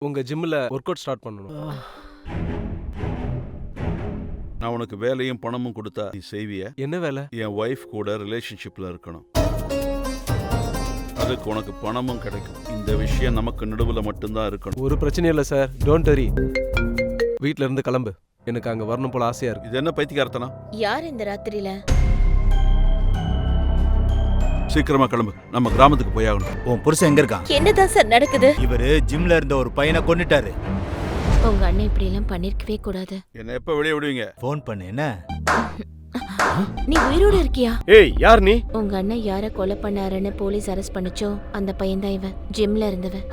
உங்க ஜிம்ல work out start பண்ணணும். நான் உனக்கு வேலையும் பணமும் கொடுத்தா நீ செய்விய? என்ன வேலை? என் ஒய்ஃப் கூட ரிலேஷன்ஷிப்ல இருக்கணும். அதுக்கு உனக்கு பணமும் கிடைக்கும். இந்த விஷயம் நமக்கு நடுவுல மட்டும்தான் இருக்கணும். ஒரு பிரச்சனையும் இல்லை சார், டோன்ட் வரி. வீட்ல இருந்து கிளம்பு, எனக்கு அங்க வரணும் போல ஆசையா இருக்கு. இது என்ன பைத்தியக்காரத்தனம்? யார் இந்த ராத்திரியில? சீக்கிரமா கிளம்பு, நம்ம கிராமத்துக்கு போய் ஆகணும். உன் புருஷன் எங்க இருக்கான்? என்னதான் சார் நடக்குது? இவரு ஜிம்ல இருந்த ஒரு பையனை கொன்னுட்டாரு. உங்க அண்ணன் இப்படி எல்லாம் பண்ணிருக்கவே கூடாது. என்ன எப்ப வெளியே விடுவீங்க? போன் பண்ணு. என்ன நீ உயிரோட இருக்கியா? ஏய், யார் நீ? உங்க அண்ணன் யார கொலை பண்ணாருன்னு போலீஸ் அரெஸ்ட் பண்ணுச்சோ அந்த பையன் தான் இவன், ஜிம்ல இருந்தவன்.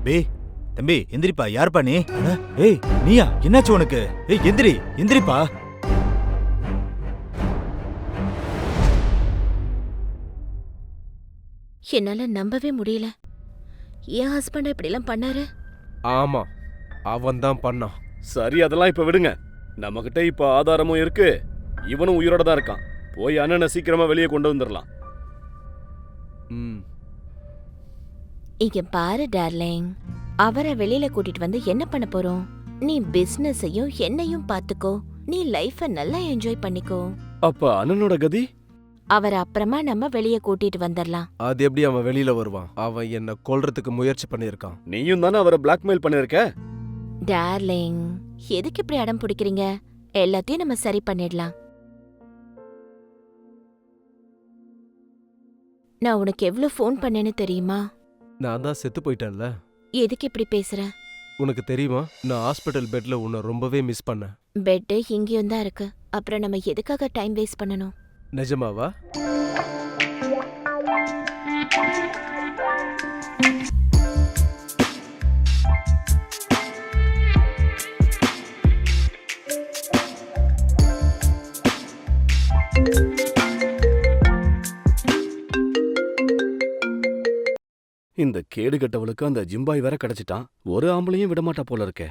பே தம்பி எந்திரிப்பா. யாருப்பா நீ? ஏய் நீயா? என்னாச்சு உனக்கு? ஏய் எந்திரி எந்திரிப்பா. என்னால நம்பவே முடியல. என் ஹஸ்பண்ட் இப்படி எல்லாம் பண்ணாரு? ஆமா, அவன் தான் பண்ணான். சரி, அதெல்லாம் இப்ப விடுங்க. நம்மகிட்ட இப்ப ஆதாரமும் இருக்கு, இவனும் உயிரோட தான் இருக்கான். போய் அண்ணனை சீக்கிரமா வெளியே கொண்டு வந்துடலாம். இங்க பாரு டார்லிங், அவரை வெளியில கூட்டிட்டு வந்து என்ன பண்ண போறோம்? நீ பிசினஸையும் என்னையும் பாத்துக்கோ, நீ லைஃப நல்லா என்ஜாய் பண்ணிக்கோ. அப்ப அண்ணனோட கதி? அவரை அப்புறமா நம்ம வெளியே கூட்டிட்டு வந்துடலாம். அது எப்படி அவன் வெளியில வருவான்? அவன் என்ன கொல்றதுக்கு முயற்சி பண்ணியிருக்கான். நீயும் தானே அவரை பிளாக்மெயில் பண்ணிருக்க. டார்லிங், எதுக்கு இப்படி அடம் பிடிக்கிறீங்க? எல்லாத்தையும் நம்ம சரி பண்ணிடலாம். நான் உனக்கு எவ்வளவு ஃபோன் பண்ணேன்னு தெரியுமா? நான் தான் செத்து போயிட்டேன்ல. எதுக்கு இப்படி பேசுற? உனக்கு தெரியுமா, நான் ஹாஸ்பிட்டல் பெட்ல உன்னை ரொம்பவே மிஸ் பண்ணேன். பெட்டு இங்கேயும் தான் இருக்கு, அப்புறம் நம்ம எதுக்காக டைம் வேஸ்ட் பண்ணணும்? நிஜமாவா? இந்த கேடு கட்டவளுக்கு அந்த ஜிம்பாய் வேற கிடைச்சிட்டான். ஒரு ஆம்பளையும் விடமாட்டா போல இருக்கே.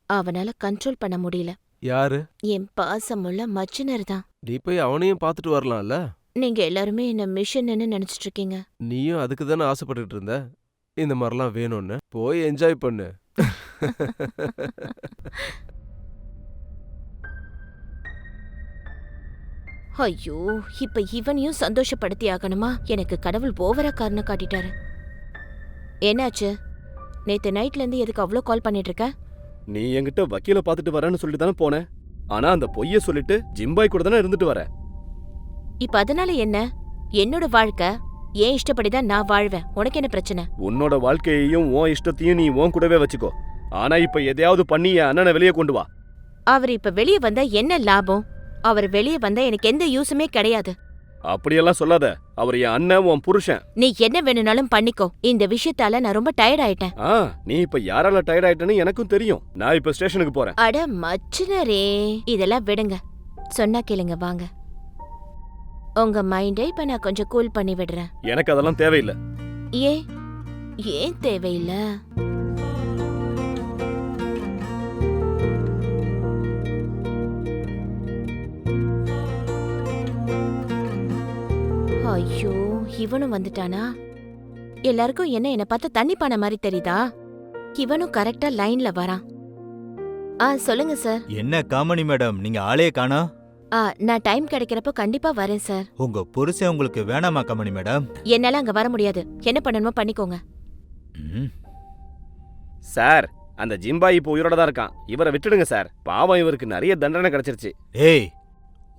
அவனால கண்ட்ரோல் பண்ண முடியல. யாரு? என் பாசமுள்ள மச்சினர் தான். நீ போய் அவனையும் பார்த்துட்டு வரலாம்ல. நீங்க எல்லாருமே என்ன மிஷன்னு நினைச்சிட்டு இருக்கீங்க. நீயும் அதுக்கு தானே ஆசைப்பட்டுட்டு இருந்த, இந்த மாதிரிலாம் வேணும்னு. போய் என்ஜாய் பண்ணு. ஐயோ, இப்ப இவனையும் சந்தோஷப்படுத்தி ஆகணுமா? எனக்கு கடவுள் ஓவரா காரணம் காட்டிட்டாரு. என்னாச்சு? நேத்து நைட்ல இருந்து எதுக்கு அவ்வளோ கால் பண்ணிட்டு இருக்க? நீ என்கிட்ட வக்கீல பாத்துட்டு வரேன்னு சொல்லிட்டு தானே போனேன். ஆனா அந்த பொய்ய சொல்லிட்டு ஜிம்பாய் கூட தானே இருந்துட்டு வர. இப்ப அதனால என்ன? என்னோட வாழ்க்கை ஏன் இஷ்டப்படிதான் நான் வாழ்வேன். உனக்கு என்ன பிரச்சனை? உன்னோட வாழ்க்கையையும் உன் இஷ்டத்தையும் நீ உன் கூடவே வச்சுக்கோ. ஆனா இப்ப எதையாவது பண்ணி என் அண்ணனை வெளியே கொண்டு வா. அவர் இப்ப வெளியே வந்தா என்ன லாபம்? அவர் வெளியே வந்தா எனக்கு எந்த யூஸுமே கிடையாது. அப்படியெல்லாம் சொல்லாத. அவர் என் அண்ணன், உன் புருஷன். நீ என்ன வேணும்னாலும் பண்ணிக்கோ. இந்த விஷயத்தால நான் ரொம்ப டயர்ட் ஆயிட்டேன். நீ இப்ப யாரால டயர்ட் ஆயிட்டேன்னு எனக்கும் தெரியும். நான் இப்ப ஸ்டேஷனுக்கு போறேன். அட மச்சினரே, இதெல்லாம் விடுங்க. சொன்னா கேளுங்க, வாங்க. உங்க மைண்டை இப்ப நான் கொஞ்சம் கூல் பண்ணி விடுறேன். எனக்கு அதெல்லாம் தேவையில்லை. ஏன் தேவையில்லை? ஐயோ, இவனும் வந்துட்டானா? எல்லாருக்கும் என்ன பார்த்தா தண்ணி பானை மாதிரி தெரியுதா? இவனும் கரெக்டா லைன்ல வரான். சொல்லுங்க சார். என்ன காமெடி மேடம், நீங்க ஆளே காணா? நான் டைம் கிடைக்கிறப்போ கண்டிப்பா வரேன் சார். உங்க புருஷன் உங்களுக்கு வேணாமா காமெடி மேடம்? என்னால அங்க வர முடியாது. என்ன பண்ணணுமோ பண்ணிக்கோங்க. சார், அந்த ஜிம்பாய் இப்போ உயிரோட தான் இருக்கான். இவரை விட்டுடுங்க சார். பாவம், இவருக்கு நிறைய தண்டனை கிடைச்சிருச்சு. ஏய்,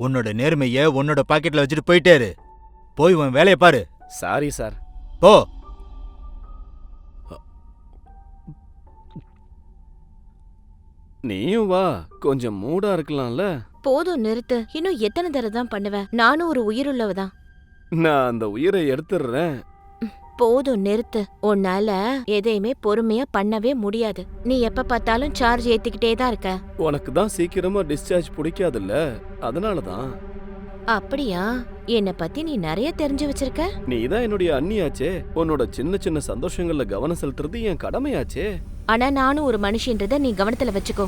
உன்னோட நேர்மைய உன்னோட பாக்கெட்ல வச்சுட்டு போயிட்டாரு. போய் உன் வேலையை பாரு. Sorry sir. போ. நீயும் வா, கொஞ்சம் மூடா இருக்கலாம்ல. போதும், நிறுத்து. இன்னும் எத்தனை தடவை தான் பண்ணுவேன்? நானும் ஒரு உயிருள்ளவதான். நான் அந்த உயிரை எடுத்துடுறேன். போதும், நிறுத்து. உன்னால எதையுமே பொறுமையா பண்ணவே முடியாது. நீ எப்ப பார்த்தாலும் சார்ஜ் ஏத்திக்கிட்டே தான் இருக்க. உனக்கு தான் சீக்கிரமா டிஸ்சார்ஜ் பிடிக்காதுல்ல, அதனாலதான். அப்படியா? என்ன பத்தி நீ நிறைய தெரிஞ்சு வச்சிருக்க. நீ தான் என்னுடைய அண்ணியாச்சே. உன்னோட சின்ன சின்ன சந்தோஷங்கள்ல கவனம் செலுத்துறது என் கடமையாச்சே. ஆனா நானும் ஒரு மனுஷன்றத நீ கவனத்துல வச்சுக்கோ.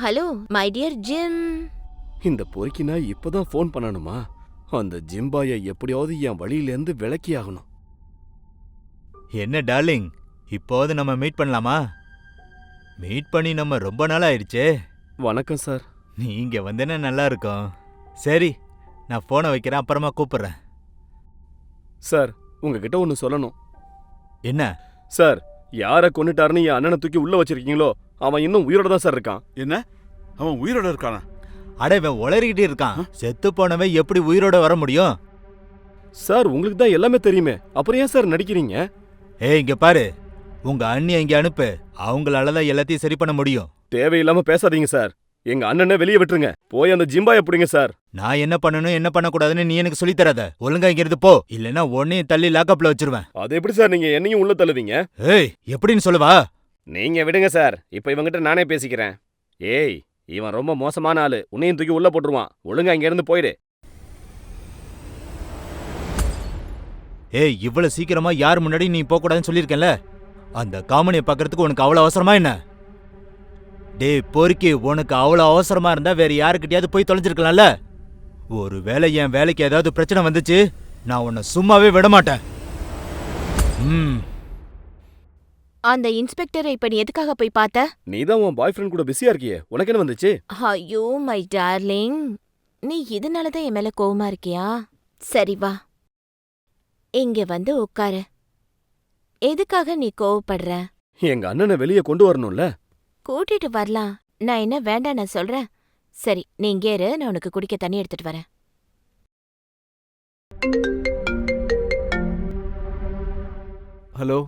Hello my dear Jim. இந்த பொறுக்கி நான் இப்பதான் ஃபோன் பண்ணணுமா? அந்த ஜிம்பாயை எப்படியாவது என் வழியிலேருந்து விலக்கி ஆகணும். என்ன டார்லிங், இப்போது நம்ம மீட் பண்ணலாமா? மீட் பண்ணி நம்ம ரொம்ப நாள் ஆயிடுச்சே. வணக்கம் சார். நீ இங்க வந்தேன்னா நல்லா இருக்கும். சரி, நான் போனை வைக்கிறேன், அப்புறமா கூப்பிடுறேன். சார், உங்ககிட்ட ஒன்னு சொல்லணும். என்ன? சார், யாரை கொன்னுட்டாருன்னு என் அண்ணனை தூக்கி உள்ள வச்சிருக்கீங்களோ அவன் இன்னும் உயிரோட தான் சார் இருக்கான். என்ன, அவன் உயிரோட இருக்கானா? அட, இவன் உளறிக்கிட்டே இருக்கான். செத்து போனவன் எப்படி உயிரோட வர முடியும்? சார், உங்களுக்கு தான் எல்லாமே தெரியுமே, அப்புறம் ஏன் சார் நடிக்கிறீங்க? ஏய், இங்க பாரு, உங்க அண்ணியை இங்க அனுப்பு. அவங்களாலதான் எல்லாத்தையும் சரி பண்ண முடியும். தேவையில்லாம பேசாதீங்க சார். எங்க அண்ணனை வெளியே விட்டுருங்க. போய் அந்த ஜிம்பாயை பிடிங்க சார். நான் என்ன பண்ணணும் என்ன பண்ணக்கூடாதுன்னு நீ எனக்கு சொல்லித் தராத. ஒழுங்கா இங்க இருந்து போ, இல்லைன்னா உன்னையும் தள்ளி லாக்அப்ல வச்சிருவேன். அது எப்படி சார் நீங்க என்னையும் உள்ள தள்ளுவீங்க? ஏய், எப்படின்னு சொல்லுவா? நீங்க விடுங்க சார், இப்ப இவங்கிட்ட நானே பேசிக்கிறேன். ஏய், இவன் ரொம்ப மோசமான ஆளு, உன்னையும் தூக்கி உள்ள போட்டுருவான். ஒழுங்கா இங்க இருந்து போயிடு. ஏய், இவ்வளவு சீக்கிரமா யார் முன்னாடி நீ போக கூடாதுன்னு சொல்லியிருக்கேன்ல. அந்த காமெடியை பார்க்கறதுக்கு உனக்கு அவ்வளவு அவசரமா என்ன? டேய் பொறுக்கி, உனக்கு அவ்வளவு அவசரமா இருந்தா வேற யாருக்கிட்டயாவது போய் தொலைஞ்சிருக்கலாம்ல. ஒருவேளை என் வேலைக்கு ஏதாவது பிரச்சனை வந்துச்சு, நான் உன்னை சும்மாவே விட மாட்டேன். அந்த இன்ஸ்பெக்டரை இப்ப நீ எதுக்காக போய் பார்த்த? நீ தான் உன் பாய் ஃப்ரெண்ட் கூட பிஸியா இருக்கியே, உனக்கு என்ன வந்துச்சு? ஐயோ மை டார்லிங், நீ இதனாலதான் என் மேல கோவமா இருக்கியா? சரி வா, இங்க வந்து உட்காரு. எதுக்காக நீ கோவப்படுற? எங்க அண்ணனை வெளியே கொண்டு வரணும்ல. கூட்டிட்டு வரலாம், நான் என்ன வேண்டாம் நான் சொல்றேன். சரி, நீ இங்கே இரு, நான் உனக்கு குடிக்க தண்ணி எடுத்துட்டு வரேன். ஹலோ.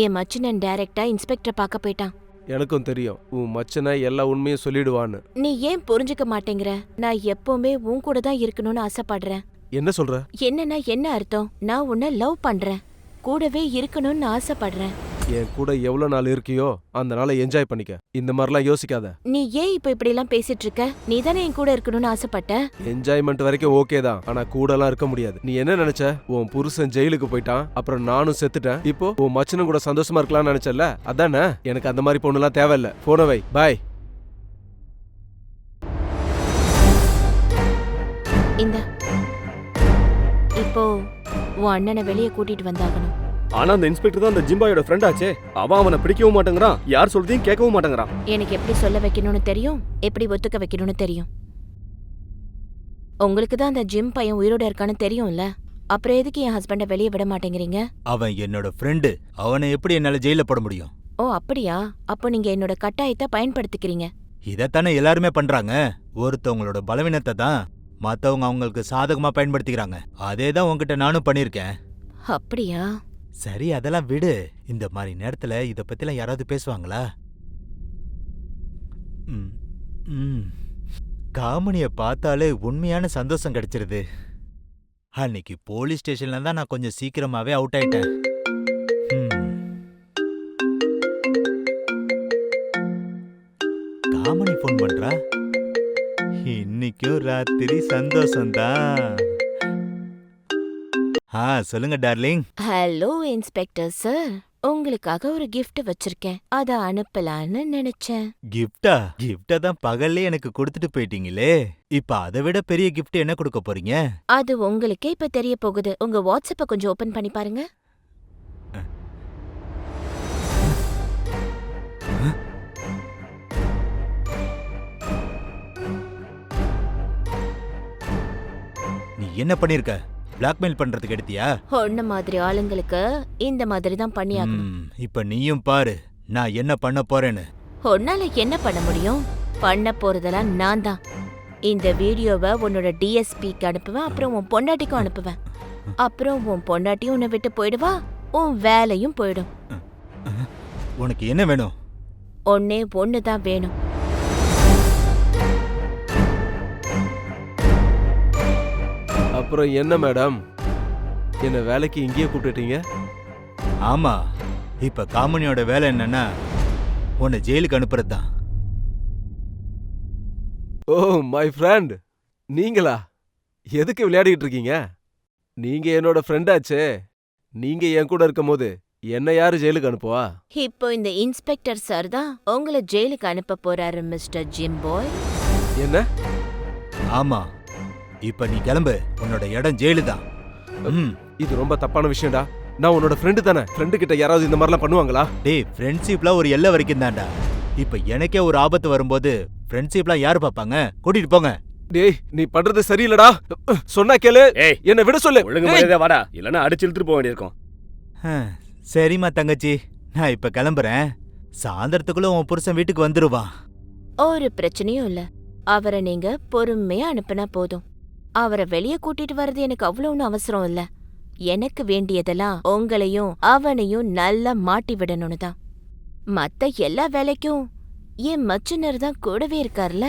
என் மச்சினன் டைரக்டா இன்ஸ்பெக்டர் பார்க்க போயிட்டான். எனக்கும் தெரியும், உன் மச்சனை எல்லா உண்மையும் சொல்லிடுவான்னு. நீ ஏன் புரிஞ்சுக்க மாட்டேங்கிற? நான் எப்பவுமே உன் கூட தான் இருக்கணும்னு ஆசைப்படுறேன். என்ன சொல்ற? என்னன்னா என்ன அர்த்தம்? நான் உன்னை லவ் பண்றேன், கூடவே இருக்கணும்னு ஆசைப்படுறேன். என் கூட எவ்வளவு நாள் இருக்கியோ அந்த நாளை என்ஜாய் பண்ணிக்க. இந்த மாதிரிலாம் யோசிக்காத. நீ ஏன் இப்ப இப்படி எல்லாம் பேசிட்டு இருக்க? நீ தானே என் கூட இருக்கணும்னு ஆசைப்பட்ட. என்ஜாய்மெண்ட் வரைக்கும் ஓகே தான், ஆனா கூடலாம் இருக்க முடியாது. நீ என்ன நினைச்ச? உன் புருஷன் ஜெயிலுக்கு போயிட்டான், அப்புறம் நானும் செத்துட்டேன். இப்போ உன் மச்சனும் கூட சந்தோஷமா இருக்கலாம்னு நினைச்சல, அதானே? எனக்கு அந்த மாதிரி பொண்ணுலாம் தேவையில்ல. போன வை, பாய். இந்த இப்போ உன் அண்ணனை வெளியே கூட்டிட்டு வந்தாகணும். ஆனா அந்த இன்ஸ்பெக்டர் தான் அந்த ஜிம்பாயோட ஃப்ரெண்ட் ஆச்சே. அவனை பிடிக்கவும் மாட்டேங்கிறான், யார் சொல்றதையும் கேட்கவும் மாட்டேங்கிறான். எனக்கு எப்படி சொல்ல வைக்கணும்னு தெரியும், எப்படி ஒத்துக்க வைக்கணும்னு தெரியும். உங்களுக்கு தான் அந்த ஜிம் பையன் உயிரோட இருக்கான்னு தெரியும்ல, அப்புறம் எதுக்கு என் ஹஸ்பண்ட வெளியே விட மாட்டேங்கிறீங்க? அவன் என்னோட ஃப்ரெண்டு, அவனை எப்படி என்னால ஜெயில போட முடியும்? ஓ அப்படியா? அப்போ நீங்க என்னோட கட்டாயத்தை பயன்படுத்திக்கிறீங்க. இதத்தானே எல்லாருமே பண்றாங்க. ஒருத்தவங்களோட பலவீனத்தை தான் மத்தவங்க அவங்களுக்கு சாதகமா பயன்படுத்திக்கிறாங்க. அதே தான் உன்கிட்ட நானும் பண்ணிருக்கேன். அப்படியா? சரி, அதெல்லாம் விடு. இந்த மாதிரி நேரத்துல இத பத்திலாம் யாராவது பேசுவாங்களா? காமனிய பார்த்தாலே உண்மையான சந்தோஷம் கிடைச்சிருது. அன்னைக்கு போலீஸ் ஸ்டேஷன்ல தான் நான் கொஞ்சம் சீக்கிரமாவே அவுட் ஆயிட்டேன். காமனி போன் பண்றா. இன்னைக்கும் ராத்திரி சந்தோஷம்தான். சொல்லுங்க டார்லிங். ஹலோ இன்ஸ்பெக்டர் சார், உங்களுக்காக ஒரு gift வச்சிருக்கேன், அத அனுப்பலான்னு நினைச்சேன். கிஃப்டா? கிஃப்ட தான் பகல்லே எனக்கு கொடுத்துட்டு போயிட்டீங்களே. இப்ப அதை விட பெரிய கிஃப்ட் என்ன கொடுக்க போறீங்க? அது உங்களுக்கே இப்ப தெரிய போகுது. உங்க வாட்ஸ்அப்ப கொஞ்சம் ஓபன் பண்ணி பாருங்க. நீ என்ன பண்ணிருக்க? பிளாக்மெயில் பண்றதுக்கு எடுத்தியா? ஒன்ன மாதிரி ஆளுங்களுக்கு இந்த மாதிரி தான் பண்ணியாகணும். இப்ப நீயும் பாரு நான் என்ன பண்ண போறேன்னு. உன்னால என்ன பண்ண முடியும்? பண்ண போறதெல்லாம் நான் தான். இந்த வீடியோவை உன்னோட டிஎஸ்பிக்கு அனுப்புவேன், அப்புறம் உன் பொண்டாட்டிக்கும் அனுப்புவேன். அப்புறம் உன் பொண்டாட்டியும் உன்னை விட்டு போயிடுவா, உன் வேலையும் போயிடும். உனக்கு என்ன வேணும்? ஒன்னே ஒன்னு தான் வேணும். அப்புறம் என்ன மேடம், என்ன வேலைக்கு இங்கேயே கூப்பிட்டுட்டீங்க? ஆமா, இப்ப காமனியோட வேலை என்னன்னா உன்னை ஜெயிலுக்கு அனுப்புறது தான். ஓ மை ஃப்ரெண்ட், நீங்களா? எதுக்கு விளையாடிட்டு இருக்கீங்க? நீங்க என்னோட ஃப்ரெண்டாச்சே. நீங்க என் கூட இருக்கும் போது என்ன யாரு ஜெயிலுக்கு அனுப்புவா? இப்போ இந்த இன்ஸ்பெக்டர் சார் தான் உங்களை ஜெயிலுக்கு அனுப்ப போறாரு மிஸ்டர் ஜிம் பாய். என்ன? ஆமா, இப்ப நீ கிளம்பு. உன்னோட இடம் ஜெயிலு தான். இது ரொம்ப தப்பான விஷயம்டா. நான் உன்னோட ஃப்ரெண்டு தானே. ஃப்ரெண்டு கிட்ட யாராவது இந்த மாதிரிலாம் பண்ணுவாங்களா? டேய், ஃப்ரெண்ட்ஷிப்லாம் ஒரு எல்லை வரைக்கும் தான்டா. இப்ப எனக்கே ஒரு ஆபத்து வரும்போது ஃப்ரெண்ட்ஷிப்லாம் யாரு பாப்பாங்க? கூட்டிட்டு போங்க. டேய், நீ பண்றது சரியில்லடா. சொன்னா கேளு. ஏய், என்ன விட சொல்லு. ஒழுங்கு டேய். மரியாதை வாடா, இல்லைன்னா அடிச்சு இழுத்துட்டு போக வேண்டியிருக்கும். சரிம்மா தங்கச்சி, நான் இப்ப கிளம்புறேன். சாயந்தரத்துக்குள்ள உன் புருஷன் வீட்டுக்கு வந்துருவான். ஒரு பிரச்சனையும் இல்ல. அவரை நீங்க பொறுமையா அனுப்புனா போதும். அவரை வெளியே கூட்டிட்டு வர்றது எனக்கு அவ்வளவு ஒன்றும் அவசரம் இல்ல. எனக்கு வேண்டியதெல்லாம் உங்களையும் அவனையும் நல்லா மாட்டி விடணும்னு தான். மத்த எல்லா வேலைக்கும் என் மச்சினர் தான் கூடவே இருக்கார்ல.